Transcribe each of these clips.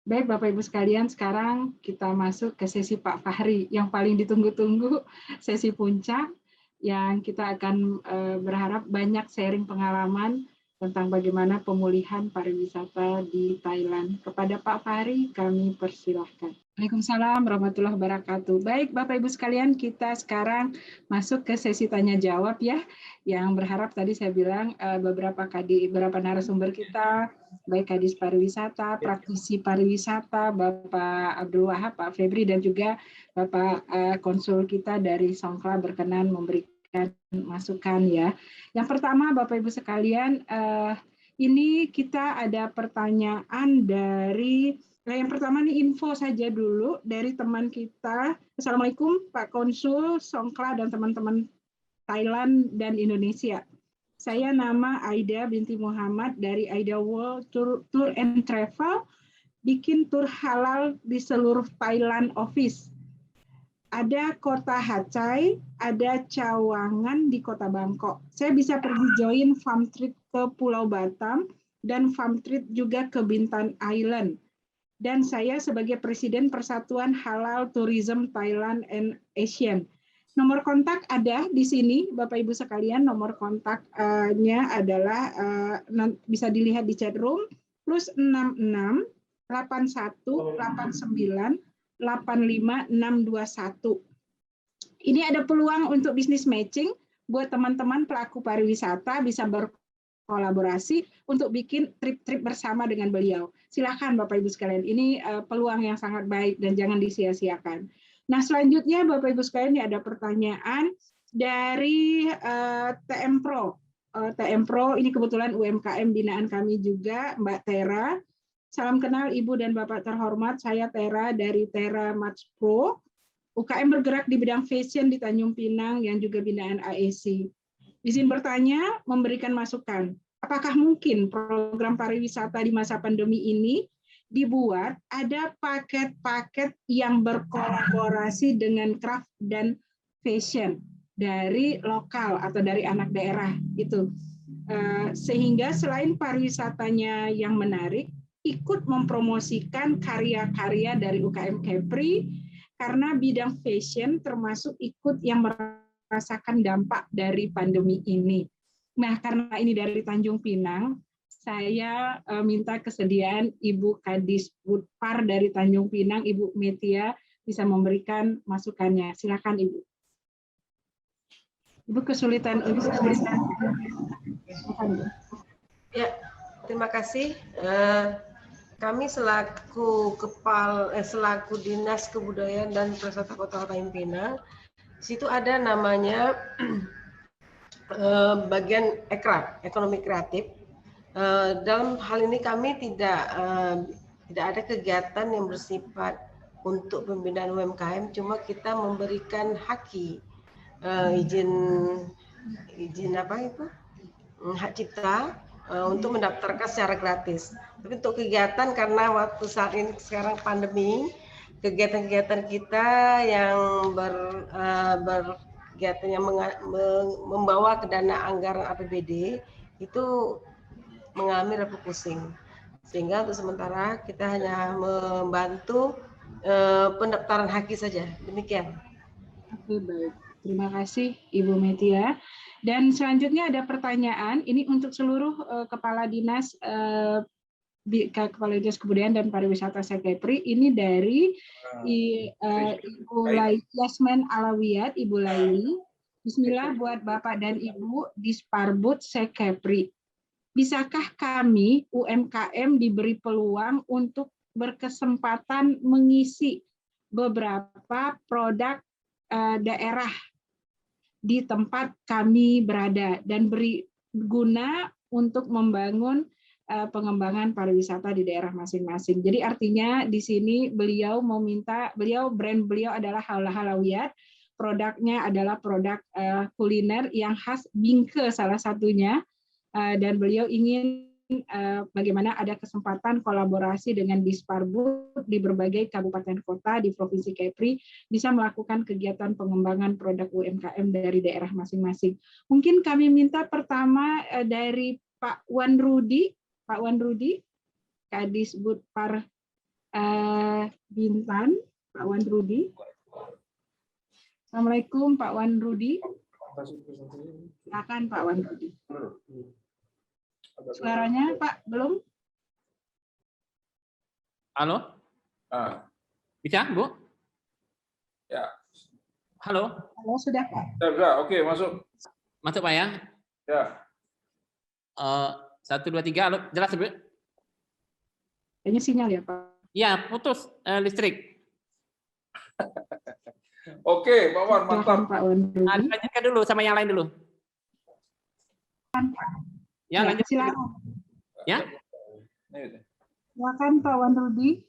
Baik Bapak Ibu sekalian, sekarang kita masuk ke sesi Pak Fahri yang paling ditunggu-tunggu, sesi puncak yang kita akan berharap banyak sharing pengalaman tentang bagaimana pemulihan pariwisata di Thailand. Kepada Pak Fahri kami persilahkan. Waalaikumsalam warahmatullahi wabarakatuh. Baik Bapak Ibu sekalian, kita sekarang masuk ke sesi tanya jawab ya. Yang berharap tadi saya bilang beberapa narasumber kita, baik Kadis Pariwisata, praktisi pariwisata, Bapak Abdul Wahab, Pak Febri, dan juga Bapak konsul kita dari Songkla berkenan memberikan masukan ya. Yang pertama Bapak Ibu sekalian, ini kita ada pertanyaan dari yang pertama nih info saja dulu dari teman kita. Assalamualaikum Pak Konsul, Songkla, dan teman-teman Thailand dan Indonesia. Saya nama Aida binti Muhammad dari Aida World Tour and Travel, bikin tur halal di seluruh Thailand office. Ada kota Hachai, ada Cawangan di kota Bangkok. Saya bisa pergi join farm trip ke Pulau Batam dan farm trip juga ke Bintan Island. Dan saya sebagai Presiden Persatuan Halal Tourism Thailand and Asian. Nomor kontak ada di sini, Bapak Ibu sekalian. Nomor kontaknya adalah bisa dilihat di chat room plus 66 81 89 85 621. Ini ada peluang untuk bisnis matching buat teman-teman pelaku pariwisata bisa berkolaborasi untuk bikin trip-trip bersama dengan beliau. Silakan Bapak Ibu sekalian, ini peluang yang sangat baik dan jangan disia-siakan. Nah selanjutnya Bapak Ibu sekalian ini ada pertanyaan dari TM Pro. TM Pro ini kebetulan UMKM binaan kami juga, Mbak Tera. Salam kenal Ibu dan Bapak terhormat, saya Tera dari Tera Match Pro. UKM bergerak di bidang fashion di Tanjung Pinang yang juga binaan AEC. Izin bertanya, memberikan masukan. Apakah mungkin program pariwisata di masa pandemi ini dibuat ada paket-paket yang berkolaborasi dengan craft dan fashion dari lokal atau dari anak daerah itu, sehingga selain pariwisatanya yang menarik, ikut mempromosikan karya-karya dari UKM Kepri karena bidang fashion termasuk ikut yang merasakan dampak dari pandemi ini. Nah, karena ini dari Tanjung Pinang, saya minta kesediaan Ibu Kadis Budpar dari Tanjung Pinang, Ibu Metia, bisa memberikan masukannya. Silakan Ibu. Ibu kesulitan. Ya, terima kasih. Kami selaku selaku Dinas Kebudayaan dan Pariwisata Kota Tanjung Pinang, di situ ada namanya bagian ekraf, ekonomi kreatif. Dalam hal ini kami tidak ada kegiatan yang bersifat untuk pembinaan UMKM, cuma kita memberikan haki, izin apa itu, hak cipta untuk mendaftarkan secara gratis. Tapi untuk kegiatan karena waktu saat ini sekarang pandemi, kegiatan-kegiatan kita yang berkegiatan yang membawa ke dana anggaran APBD itu mengalami refocusing. Sehingga untuk sementara kita hanya membantu pendaftaran haki saja. Demikian. Oke, baik. Terima kasih Ibu Metia. Dan selanjutnya ada pertanyaan, ini untuk seluruh Kepala Dinas Kebudayaan dan Pariwisata Sekepri, ini dari Ibu Yasmin Alawiyat, Ibu Laili. Bismillah buat Bapak dan Ibu Disparbud Sekepri. Bisakah kami UMKM diberi peluang untuk berkesempatan mengisi beberapa produk daerah di tempat kami berada dan beri guna untuk membangun pengembangan pariwisata di daerah masing-masing. Jadi artinya di sini beliau meminta, brand beliau adalah Halawiyat, produknya adalah produk kuliner yang khas Bingke salah satunya, dan beliau ingin bagaimana ada kesempatan kolaborasi dengan Disparbud di berbagai kabupaten kota di Provinsi Kepri bisa melakukan kegiatan pengembangan produk UMKM dari daerah masing-masing. Mungkin kami minta pertama dari Pak Wan Rudi, Kadis Budpar Bintan, Pak Wan Rudi. Assalamualaikum Pak Wan Rudi. Silakan Pak Wan Rudi. Suaranya Pak belum? Halo? Bisa, Bu? Ya. Halo? Halo, sudah Pak. Sudah, oke, masuk. Masuk Pak ya? Ya. 1, 2, 3, halo. Jelas, Bu? Kayaknya sinyal ya Pak. Ya, putus listrik. Oke, Pak Wan, mantap. Silakan Pak Wan Rudi. Lanjutkan dulu sama yang lain dulu. Ya, lanjut. Silakan. Ya? Silakan Pak Wan Rudi.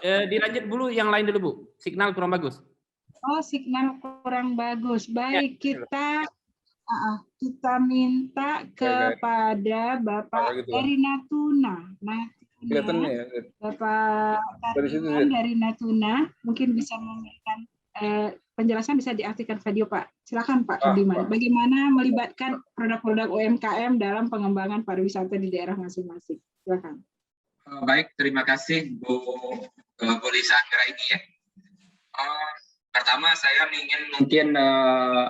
Dilanjut dulu yang lain dulu, Bu. Signal kurang bagus. Oh, signal kurang bagus. Baik, kita minta kepada Bapak dari Natuna. Bapak Kardiman dari Natuna, mungkin bisa memberikan penjelasan, bisa diaktifkan video Pak. Silakan Pak Kardiman. Bagaimana melibatkan produk-produk UMKM dalam pengembangan pariwisata di daerah masing-masing? Silakan. Baik, terima kasih Bu Lisa Anggraini ya. Pertama saya ingin mungkin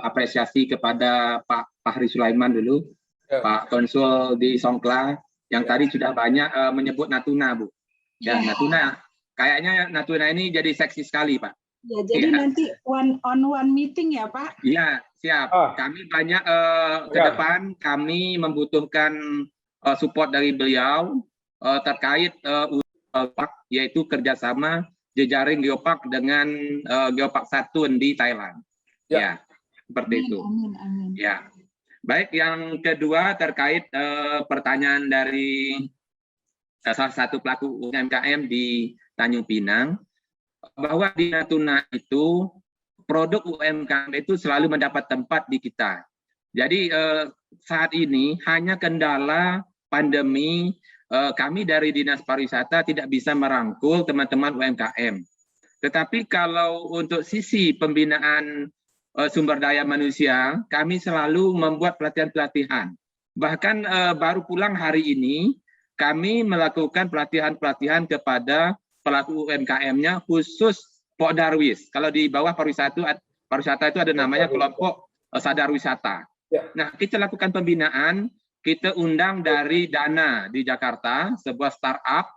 apresiasi kepada Pak Fahri Sulaiman dulu, Pak Konsul di Songkla, yang tadi sudah banyak menyebut Natuna, Bu. Ya, Natuna. Kayaknya Natuna ini jadi seksi sekali, Pak. Ya, jadi nanti one meeting ya, Pak? Iya, siap. Kami banyak ke depan, kami membutuhkan support dari beliau terkait yaitu kerjasama jejaring geopark dengan geopark Satun di Thailand. Ya, seperti itu. Amin. Ya. Baik, yang kedua terkait pertanyaan dari salah satu pelaku UMKM di Tanjung Pinang, bahwa di Natuna itu produk UMKM itu selalu mendapat tempat di kita. Jadi saat ini hanya kendala pandemi, kami dari Dinas Pariwisata tidak bisa merangkul teman-teman UMKM. Tetapi kalau untuk sisi pembinaan sumber daya manusia, kami selalu membuat pelatihan-pelatihan. Bahkan baru pulang hari ini, kami melakukan pelatihan-pelatihan kepada pelaku UMKM-nya khusus Pok Darwis. Kalau di bawah pariwisata itu ada namanya kelompok sadar wisata. Nah, kita lakukan pembinaan. Kita undang dari Dana di Jakarta, sebuah startup.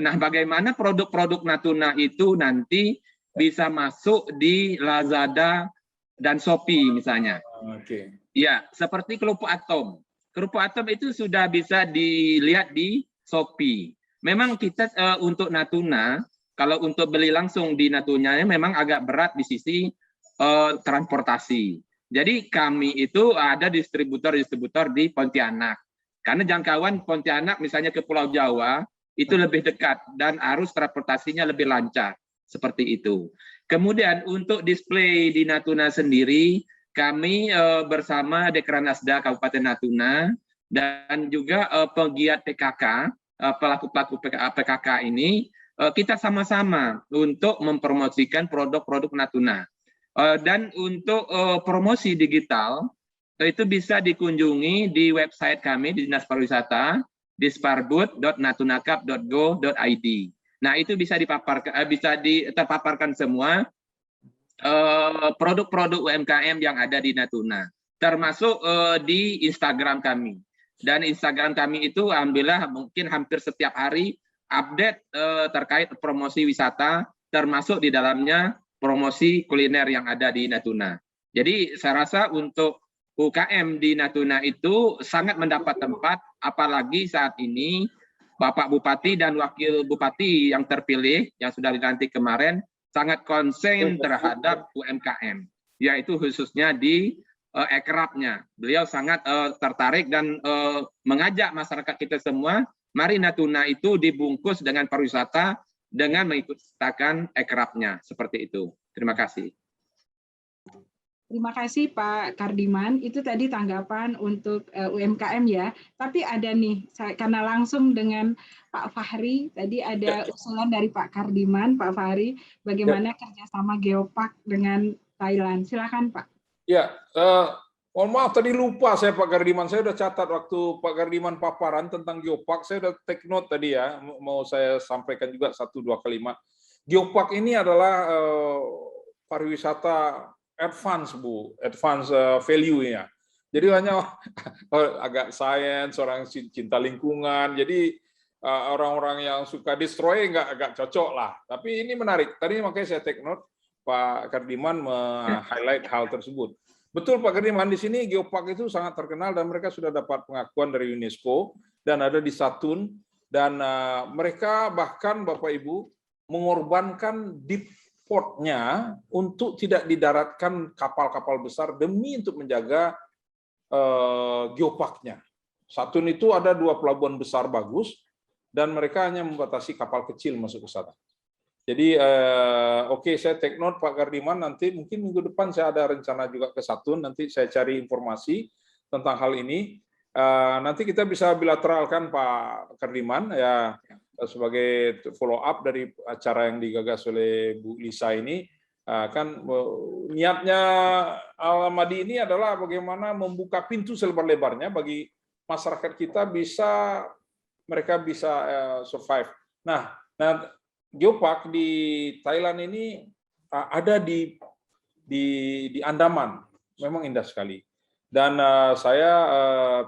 Nah, bagaimana produk-produk Natuna itu nanti bisa masuk di Lazada dan Shopee misalnya. Oke. Ya, seperti kerupuk atom. Kerupuk atom itu sudah bisa dilihat di Shopee. Memang kita untuk Natuna, kalau untuk beli langsung di Natuna memang agak berat di sisi transportasi. Jadi kami itu ada distributor-distributor di Pontianak. Karena jangkauan Pontianak misalnya ke Pulau Jawa itu lebih dekat dan arus transportasinya lebih lancar. Seperti itu. Kemudian untuk display di Natuna sendiri, kami bersama Dekranasda Kabupaten Natuna dan juga pegiat PKK, pelaku-pelaku PKK ini, kita sama-sama untuk mempromosikan produk-produk Natuna. Dan untuk promosi digital itu bisa dikunjungi di website kami di Dinas Pariwisata di sparbud.natunakap.go.id. Nah, itu bisa terpaparkan semua produk-produk UMKM yang ada di Natuna, termasuk di Instagram kami. Dan Instagram kami itu alhamdulillah mungkin hampir setiap hari update terkait promosi wisata, termasuk di dalamnya promosi kuliner yang ada di Natuna. Jadi saya rasa untuk UKM di Natuna itu sangat mendapat tempat, apalagi saat ini Bapak Bupati dan Wakil Bupati yang terpilih, yang sudah dilantik kemarin, sangat konsen terhadap UMKM, yaitu khususnya di ekrabnya. Beliau sangat tertarik dan mengajak masyarakat kita semua, mari Natuna itu dibungkus dengan pariwisata, dengan mengikutsertakan ekrabnya, seperti itu. Terima kasih. Terima kasih Pak Kardiman. Itu tadi tanggapan untuk UMKM ya. Tapi ada nih, karena langsung dengan Pak Fahri, tadi ada usulan dari Pak Kardiman, Pak Fahri, bagaimana kerjasama Geopark dengan Thailand. Silakan Pak. Ya, Mohon maaf tadi lupa saya Pak Gardiman, saya udah catat waktu Pak Gardiman paparan tentang geopark, saya udah take note tadi ya, mau saya sampaikan juga 1-2 kalimat. Geopark ini adalah pariwisata advance Bu, advance value-nya. Jadi hanya agak science, orang cinta lingkungan, jadi orang-orang yang suka destroy agak cocok lah. Tapi ini menarik, tadi makanya saya take note, Pak Gardiman highlight hal tersebut. Betul Pak Gardiman, di sini geopark itu sangat terkenal dan mereka sudah dapat pengakuan dari UNESCO dan ada di Satun, dan mereka bahkan Bapak Ibu mengorbankan deep portnya untuk tidak didaratkan kapal-kapal besar demi untuk menjaga geoparknya. Satun itu ada 2 pelabuhan besar bagus dan mereka hanya membatasi kapal kecil masuk ke sana. Jadi oke, saya take note Pak Gardiman, nanti mungkin minggu depan saya ada rencana juga ke Satun, nanti saya cari informasi tentang hal ini. Nanti kita bisa bilateralkan Pak Gardiman ya, sebagai follow up dari acara yang digagas oleh Bu Lisa ini. Kan niatnya Al-Madi ini adalah bagaimana membuka pintu selebar-lebarnya bagi masyarakat kita, mereka bisa survive. Nah geopark di Thailand ini ada di Andaman, memang indah sekali. Dan saya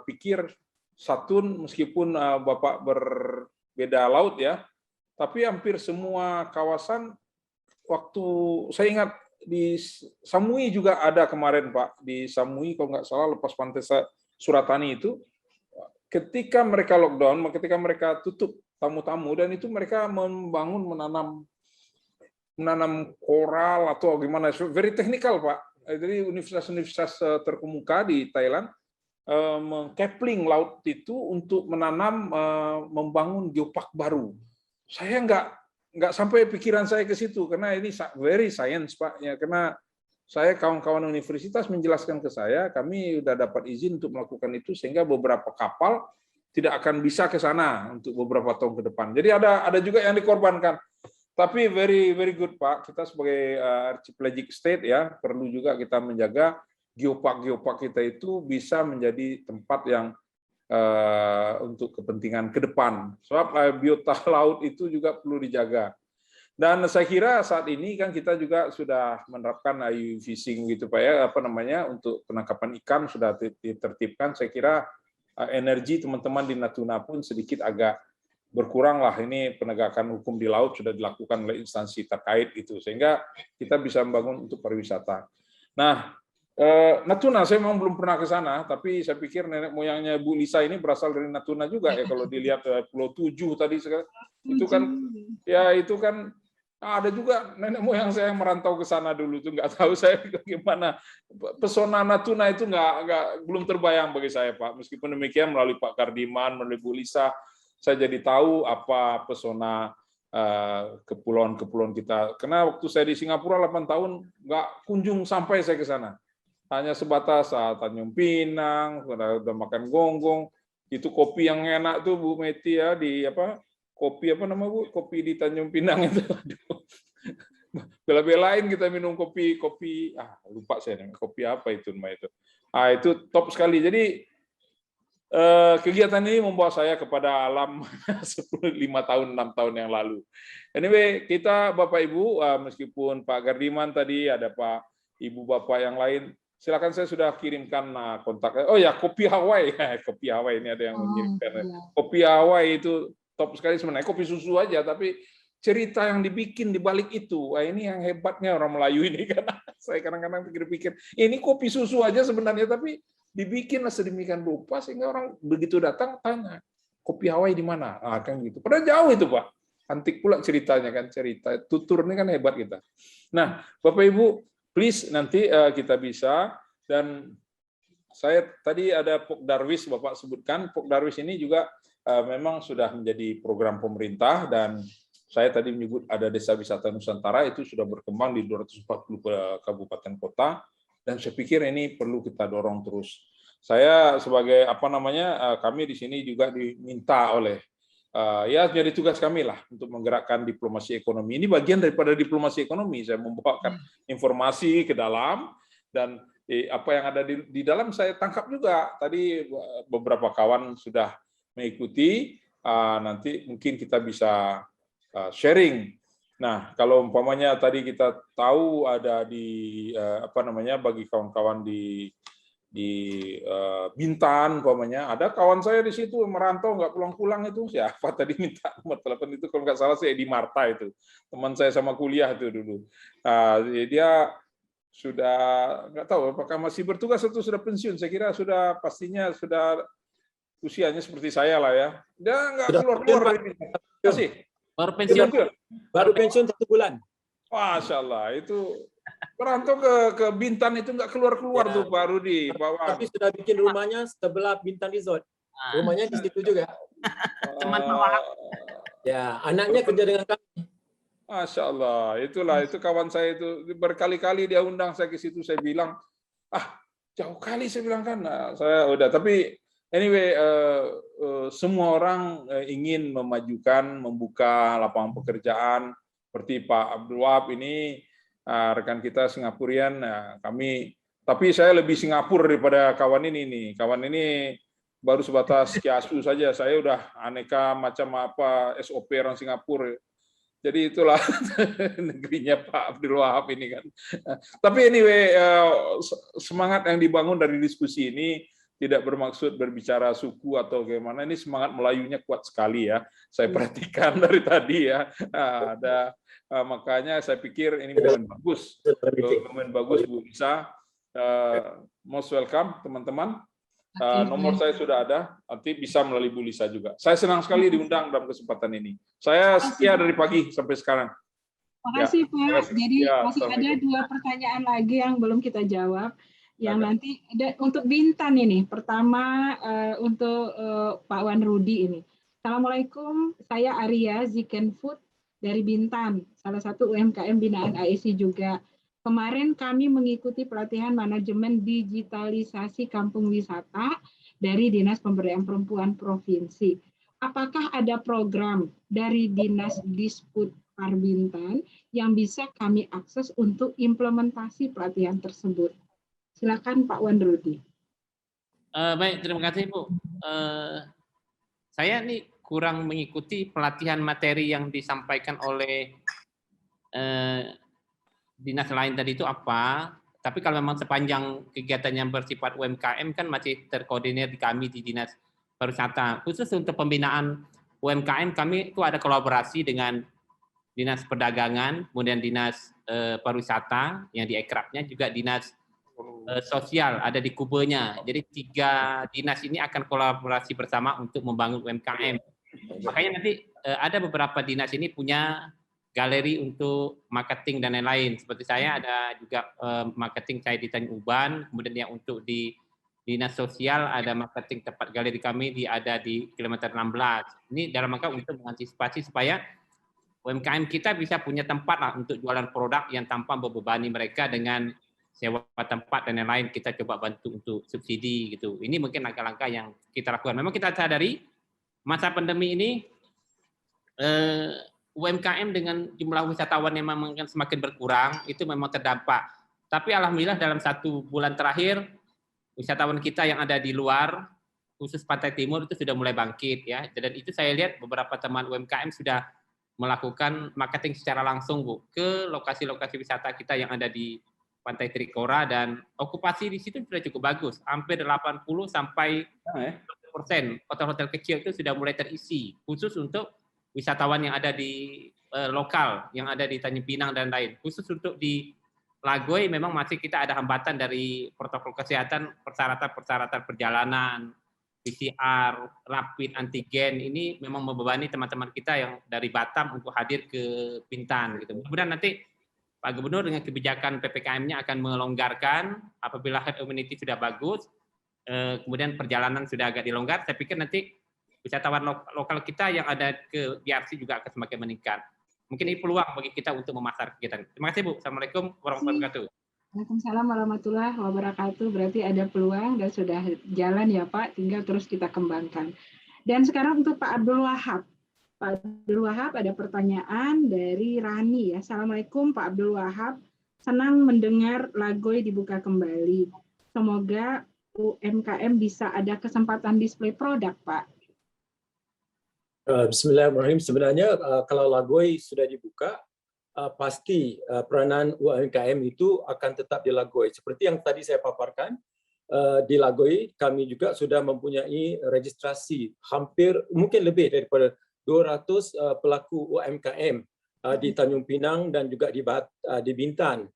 pikir Satun meskipun Bapak berbeda laut ya, tapi hampir semua kawasan, waktu saya ingat di Samui juga ada kemarin Pak, di Samui kalau nggak salah lepas pantai Suratani itu, ketika mereka lockdown, ketika mereka tutup tamu-tamu, dan itu mereka menanam koral atau gimana, very technical Pak. Jadi universitas-universitas terkemuka di Thailand mengkepling laut itu untuk menanam, membangun geopark baru. Saya nggak sampai pikiran saya ke situ karena ini very science Pak ya, karena saya kawan-kawan universitas menjelaskan ke saya, kami sudah dapat izin untuk melakukan itu sehingga beberapa kapal tidak akan bisa ke sana untuk beberapa tahun ke depan. Jadi ada juga yang dikorbankan. Tapi very good Pak, kita sebagai archipelagic state ya, perlu juga kita menjaga geopark kita itu bisa menjadi tempat yang untuk kepentingan ke depan. Sebab biota laut itu juga perlu dijaga. Dan saya kira saat ini kan kita juga sudah menerapkan IUU fishing gitu Pak ya, untuk penangkapan ikan sudah ditertibkan. Saya kira energi teman-teman di Natuna pun sedikit agak berkurang lah. Ini penegakan hukum di laut sudah dilakukan oleh instansi terkait itu, sehingga kita bisa membangun untuk pariwisata. Nah, Natuna saya memang belum pernah ke sana, tapi saya pikir nenek moyangnya Bu Lisa ini berasal dari Natuna juga ya, kalau dilihat Pulau 7 tadi itu kan ya, itu kan ada juga nenek moyang saya yang merantau ke sana dulu, tuh nggak tahu saya gimana. Pesona Natuna itu belum terbayang bagi saya Pak. Meskipun demikian melalui Pak Gardiman, melalui Bu Lisa, saya jadi tahu apa pesona kepulauan-kepulauan kita. Karena waktu saya di Singapura 8 tahun nggak kunjung sampai saya ke sana. Hanya sebatas Tanjung Pinang, udah makan gonggong. Itu kopi yang enak tuh Bu Meti ya, di kopi Bu? Kopi di Tanjung Pinang itu. Bela-belain kita minum kopi lupa saya kopi apa itu namanya itu. Itu top sekali. Jadi kegiatan ini membawa saya kepada alam 5 tahun 6 tahun yang lalu. Anyway, kita Bapak Ibu, meskipun Pak Gardiman tadi ada Pak Ibu Bapak yang lain, silakan, saya sudah kirimkan kontak. Oh ya, kopi Hawaii. Kopi Hawaii ini ada yang mengirimkan. Kopi Hawaii itu top sekali sebenarnya. Kopi susu aja, tapi cerita yang dibikin di balik itu, ini yang hebatnya orang Melayu ini, karena saya kadang-kadang pikir-pikir, ini kopi susu aja sebenarnya, tapi dibikinlah sedemikian rupa sehingga orang begitu datang tanya, kopi Hawaii di mana? Kan gitu. Padahal jauh itu Pak. Antik pula ceritanya kan, cerita tutur ini kan hebat kita. Nah, Bapak Ibu, please nanti kita bisa, dan saya tadi ada Pok Darwis Bapak sebutkan, Pok Darwis ini juga memang sudah menjadi program pemerintah, dan saya tadi menyebut ada Desa Wisata Nusantara, itu sudah berkembang di 240 kabupaten kota, dan saya pikir ini perlu kita dorong terus. Saya sebagai kami di sini juga diminta oleh ya jadi tugas kami lah untuk menggerakkan diplomasi ekonomi. Ini bagian daripada diplomasi ekonomi. Saya membawakan informasi ke dalam, dan apa yang ada di dalam saya tangkap juga. Tadi beberapa kawan sudah mengikuti, nanti mungkin kita bisa sharing. Nah, kalau umpamanya tadi kita tahu ada di bagi kawan-kawan di Bintan, umpamanya ada kawan saya di situ merantau nggak pulang-pulang, itu siapa tadi minta nomor telepon itu, kalau nggak salah saya di Marta, itu teman saya sama kuliah itu dulu. Dia sudah nggak tahu apakah masih bertugas atau sudah pensiun. Saya kira pastinya sudah usianya seperti saya lah ya. Dia nggak keluar-keluar. Masih Baru pensiun. Baru pensiun 1 bulan. Masya Allah, itu merantau ke Bintan itu nggak keluar-keluar tuh Pak Rudi. Tapi sudah bikin rumahnya sebelah Bintan Resort. Rumahnya di situ juga. Teman Pak. Ya, anaknya kerja dengan kami. Masya Allah, itu kawan saya itu berkali-kali dia undang saya ke situ, saya bilang, jauh kali saya bilang kan. Saya udah, tapi anyway, semua orang ingin memajukan, membuka lapangan pekerjaan. Seperti Pak Abdul Wahab ini, rekan kita Singapurian, tapi saya lebih Singapura daripada kawan ini nih. Kawan ini baru sebatas kiasu saja, saya udah aneka macam SOP orang Singapura. Jadi itulah negerinya Pak Abdul Wahab ini kan. Tapi anyway, semangat yang dibangun dari diskusi ini tidak bermaksud berbicara suku atau bagaimana. Ini semangat Melayunya kuat sekali ya. Saya perhatikan dari tadi ya. Makanya saya pikir ini momen bagus. Momen bagus Bu Lisa. Most welcome teman-teman. Nomor saya sudah ada, nanti bisa melalui Bu Lisa juga. Saya senang sekali diundang dalam kesempatan ini. Saya setia dari pagi sampai sekarang. Makasih Pak. Jadi masih ada 2 pertanyaan lagi yang belum kita jawab. Yang nanti untuk Bintan ini. Pertama untuk Pak Wan Rudi ini. Assalamualaikum, saya Arya Zikenfood dari Bintan, salah satu UMKM binaan ASI juga. Kemarin kami mengikuti pelatihan manajemen digitalisasi kampung wisata dari Dinas Pemberdayaan Perempuan Provinsi. Apakah ada program dari Dinas Disputpar Bintan yang bisa kami akses untuk implementasi pelatihan tersebut? Silakan Pak Wan Rudi. Baik, terima kasih Bu. Saya nih kurang mengikuti pelatihan materi yang disampaikan oleh dinas lain tadi itu apa, tapi kalau memang sepanjang kegiatan yang bersifat UMKM kan masih terkoordinir di kami di Dinas Pariwisata. Khusus untuk pembinaan UMKM kami itu ada kolaborasi dengan Dinas Perdagangan, kemudian Dinas Pariwisata yang di ekrabnya, juga Dinas Sosial ada di kubenya. Jadi 3 dinas ini akan kolaborasi bersama untuk membangun UMKM. Makanya nanti ada beberapa dinas ini punya galeri untuk marketing dan lain-lain. Seperti saya ada juga marketing saya di Tanjung Uban, kemudian yang untuk di Dinas Sosial ada marketing tempat galeri kami ada di kilometer 16. Ini dalam rangka untuk mengantisipasi supaya UMKM kita bisa punya tempat lah untuk jualan produk yang tanpa membebani mereka dengan sewa tempat dan lain-lain. Kita coba bantu untuk subsidi gitu. Ini mungkin langkah-langkah yang kita lakukan. Memang kita sadari masa pandemi ini UMKM dengan jumlah wisatawan yang memang semakin berkurang, itu memang terdampak. Tapi alhamdulillah dalam 1 bulan terakhir, wisatawan kita yang ada di luar, khusus Pantai Timur itu sudah mulai bangkit ya. Dan itu saya lihat beberapa teman UMKM sudah melakukan marketing secara langsung Bu ke lokasi-lokasi wisata kita yang ada di Pantai Trikora, dan okupasi di situ sudah cukup bagus, hampir 80 sampai 100%. Hotel-hotel kecil itu sudah mulai terisi, khusus untuk wisatawan yang ada di lokal, yang ada di Tanjung Pinang dan lain. Khusus untuk di Lagoy memang masih kita ada hambatan dari protokol kesehatan, persyaratan perjalanan, PCR, rapid antigen, ini memang membebani teman-teman kita yang dari Batam untuk hadir ke Bintan gitu. Kemudian nanti Pak Gubernur dengan kebijakan PPKM-nya akan melonggarkan apabila herd immunity sudah bagus, kemudian perjalanan sudah agak dilonggar, saya pikir nanti wisatawan lokal kita yang ada ke BRC juga akan semakin meningkat. Mungkin ini peluang bagi kita untuk memasar kegiatan. Terima kasih Bu. Assalamualaikum warahmatullahi wabarakatuh. Waalaikumsalam warahmatullahi wabarakatuh. Berarti ada peluang dan sudah jalan ya Pak, tinggal terus kita kembangkan. Dan sekarang untuk Pak Abdul Wahab. Pak Abdul Wahab ada pertanyaan dari Rani ya. Assalamualaikum Pak Abdul Wahab. Senang mendengar Lagoy dibuka kembali. Semoga UMKM bisa ada kesempatan display produk, Pak. Bismillahirrahmanirrahim. Sebenarnya kalau Lagoy sudah dibuka, pasti peranan UMKM itu akan tetap di Lagoy. Seperti yang tadi saya paparkan, di Lagoy kami juga sudah mempunyai registrasi hampir mungkin lebih daripada 200 pelaku UMKM di Tanjung Pinang dan juga di Bintan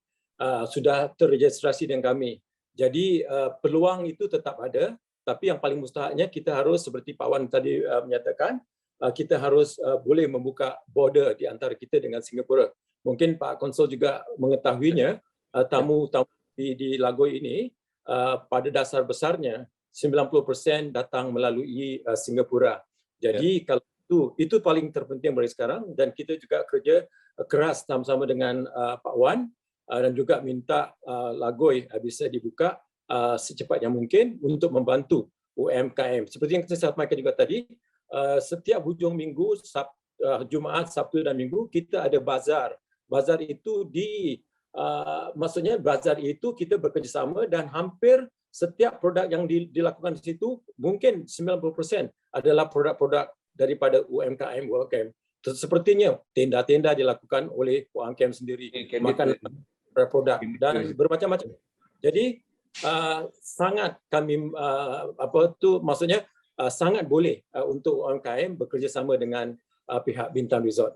sudah terregistrasi dengan kami. Jadi peluang itu tetap ada, tapi yang paling mustahaknya kita harus seperti Pak Wan tadi menyatakan, kita harus boleh membuka border di antara kita dengan Singapura. Mungkin Pak Konsul juga mengetahuinya, tamu-tamu di Lagoy ini pada dasar besarnya 90% datang melalui Singapura. Jadi kalau itu paling terpenting dari sekarang, dan kita juga kerja keras sama-sama dengan Pak Wan dan juga minta Lagoy bisa dibuka secepatnya mungkin untuk membantu UMKM. Seperti yang saya sampaikan juga tadi, setiap hujung minggu, Jumaat, Sabtu dan Minggu kita ada bazar. Bazar itu maksudnya bazar itu kita bekerjasama dan hampir setiap produk yang dilakukan di situ mungkin 90% adalah produk-produk daripada UMKM. Sepertinya tenda-tenda dilakukan oleh UMKM sendiri, makan produk dan bermacam-macam. Jadi sangat kami maksudnya sangat boleh untuk UMKM bekerja sama dengan pihak Bintan Resort.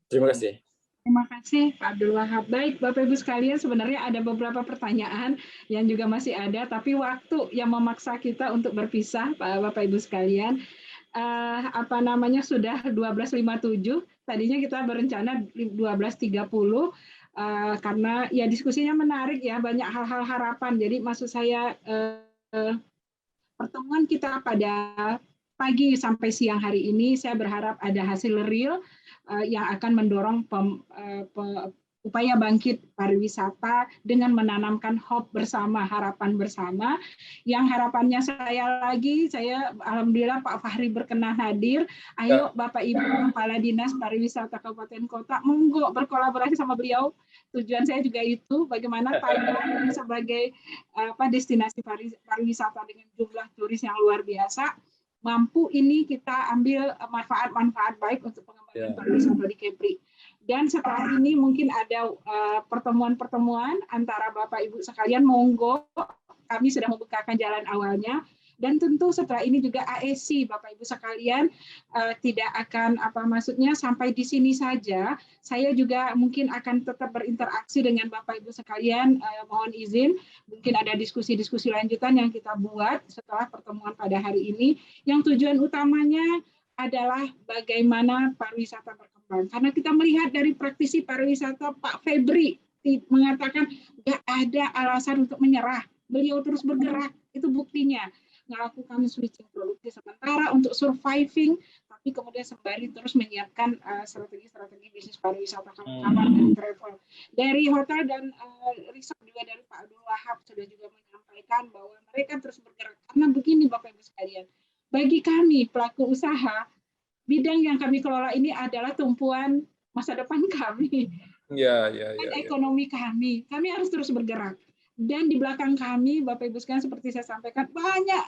Terima kasih. Terima kasih Pak Abdul Wahab. Baik Bapak Ibu sekalian, sebenarnya ada beberapa pertanyaan yang juga masih ada, tapi waktu yang memaksa kita untuk berpisah Bapak Ibu sekalian. Sudah 12.57. Tadinya kita berencana 12.30 karena ya diskusinya menarik ya, banyak hal-hal harapan. Jadi maksud saya pertemuan kita pada pagi sampai siang hari ini, saya berharap ada hasil real yang akan mendorong upaya bangkit pariwisata dengan menanamkan hope bersama, harapan bersama. Yang harapannya saya alhamdulillah Pak Fahri berkenan hadir. Ayo Bapak Ibu Kepala Dinas Pariwisata Kabupaten Kota, monggo berkolaborasi sama beliau. Tujuan saya juga itu, bagaimana Thailand sebagai destinasi pariwisata dengan jumlah turis yang luar biasa, mampu ini kita ambil manfaat baik untuk pengembangan pariwisata di Kepri. Dan setelah ini mungkin ada pertemuan-pertemuan antara Bapak Ibu sekalian, monggo, kami sudah membukakan jalan awalnya. Dan tentu setelah ini juga ASI, Bapak Ibu sekalian, tidak akan sampai di sini saja. Saya juga mungkin akan tetap berinteraksi dengan Bapak Ibu sekalian. Mohon izin, mungkin ada diskusi-diskusi lanjutan yang kita buat setelah pertemuan pada hari ini. Yang tujuan utamanya adalah bagaimana pariwisata berkembang. Karena kita melihat dari praktisi pariwisata, Pak Febri mengatakan nggak ada alasan untuk menyerah. Beliau terus bergerak, itu buktinya. Melakukan switching produktif sementara untuk surviving, tapi kemudian sembari terus menyiapkan strategi-strategi bisnis pariwisata kawan-kawan dan travel. Dari hotel dan resort juga dari Pak Abdul Wahab sudah juga menyampaikan bahwa mereka terus bergerak. Karena begini Bapak Ibu sekalian, bagi kami pelaku usaha, bidang yang kami kelola ini adalah tumpuan masa depan kami. Ekonomi kami harus terus bergerak. Dan di belakang kami, Bapak Ibu sekalian, seperti saya sampaikan, banyak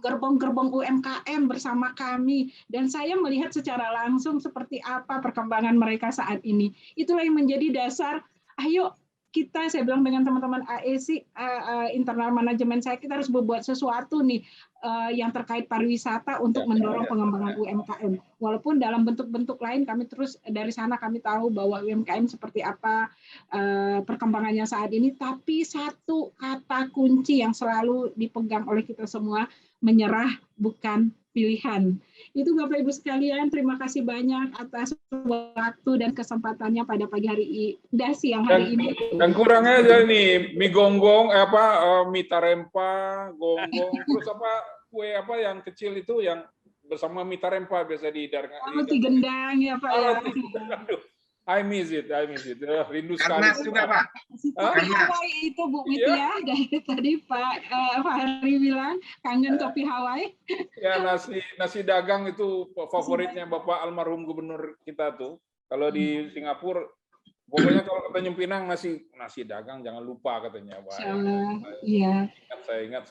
gerbong-gerbong UMKM bersama kami. Dan saya melihat secara langsung seperti apa perkembangan mereka saat ini. Itulah yang menjadi dasar, ayo kita, saya bilang dengan teman-teman AEC, internal manajemen saya, kita harus berbuat sesuatu nih yang terkait pariwisata untuk mendorong pengembangan UMKM. Walaupun dalam bentuk-bentuk lain kami terus dari sana kami tahu bahwa UMKM seperti apa perkembangannya saat ini, tapi satu kata kunci yang selalu dipegang oleh kita semua, menyerah bukan pilihan. Itu Bapak Ibu sekalian, terima kasih banyak atas waktu dan kesempatannya pada pagi hari siang hari ini. Dan kurangnya aja nih, mie gonggong, mie tarempa, gonggong, terus kue yang kecil itu yang bersama mie tarempa biasa dihidarkan. Roti gendang ya Pak ya. I miss it. Rindu sekali. Karnas juga Pak. Kopi Hawaii itu Bu Mitia, dari tadi Pak Fahri bilang kangen kopi Hawaii. Ya, nasi dagang itu favoritnya Bapak almarhum gubernur kita tuh. Kalau di Singapura Pokoknya kalau ke Tanjung Pinang nasi dagang jangan lupa katanya. Wah, Insyaallah. Iya. Saya ingat.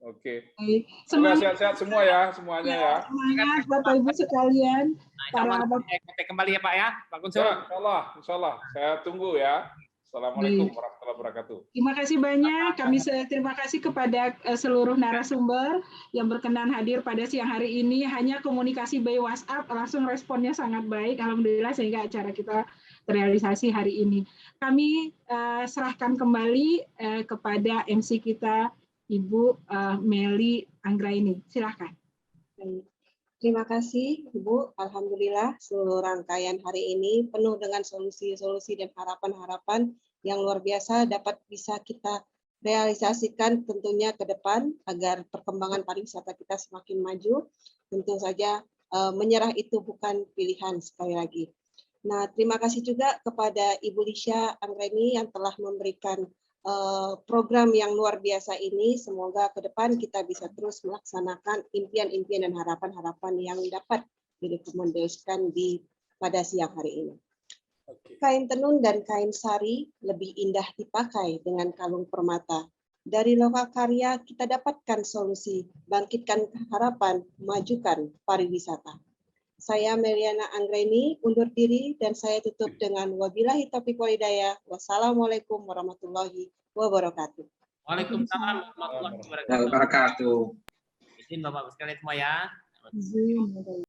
Oke. Baik. Semoga sehat-sehat semua ya, semuanya ya. Semangat Bapak Ibu sekalian. Nah, kontak kembali ya Pak ya, Pak Kunsur. Ya, insyaallah. Saya tunggu ya. Assalamualaikum warahmatullahi wabarakatuh. Terima kasih banyak. Kami terima kasih kepada seluruh narasumber yang berkenan hadir pada siang hari ini. Hanya komunikasi by WhatsApp, langsung responnya sangat baik. Alhamdulillah sehingga acara kita terrealisasi hari ini. Kami serahkan kembali kepada MC kita, Ibu Meli Anggraini. Silakan. Terima kasih Ibu. Alhamdulillah seluruh rangkaian hari ini penuh dengan solusi-solusi dan harapan-harapan yang luar biasa dapat bisa kita realisasikan tentunya ke depan agar perkembangan pariwisata kita semakin maju. Tentu saja menyerah itu bukan pilihan sekali lagi. Nah, terima kasih juga kepada Ibu Lisha Anggraini yang telah memberikan program yang luar biasa ini. Semoga ke depan kita bisa terus melaksanakan impian-impian dan harapan-harapan yang dapat direkomendasikan pada siang hari ini. Kain tenun dan kain sari lebih indah dipakai dengan kalung permata. Dari lokal karya kita dapatkan solusi, bangkitkan harapan, majukan pariwisata. Saya Meliana Anggraini undur diri dan saya tutup dengan wabillahi taufiq wal hidayah. Wassalamualaikum warahmatullahi wabarakatuh. Waalaikumsalam warahmatullahi wabarakatuh. Izin Bapak sekalian semua ya. Izin.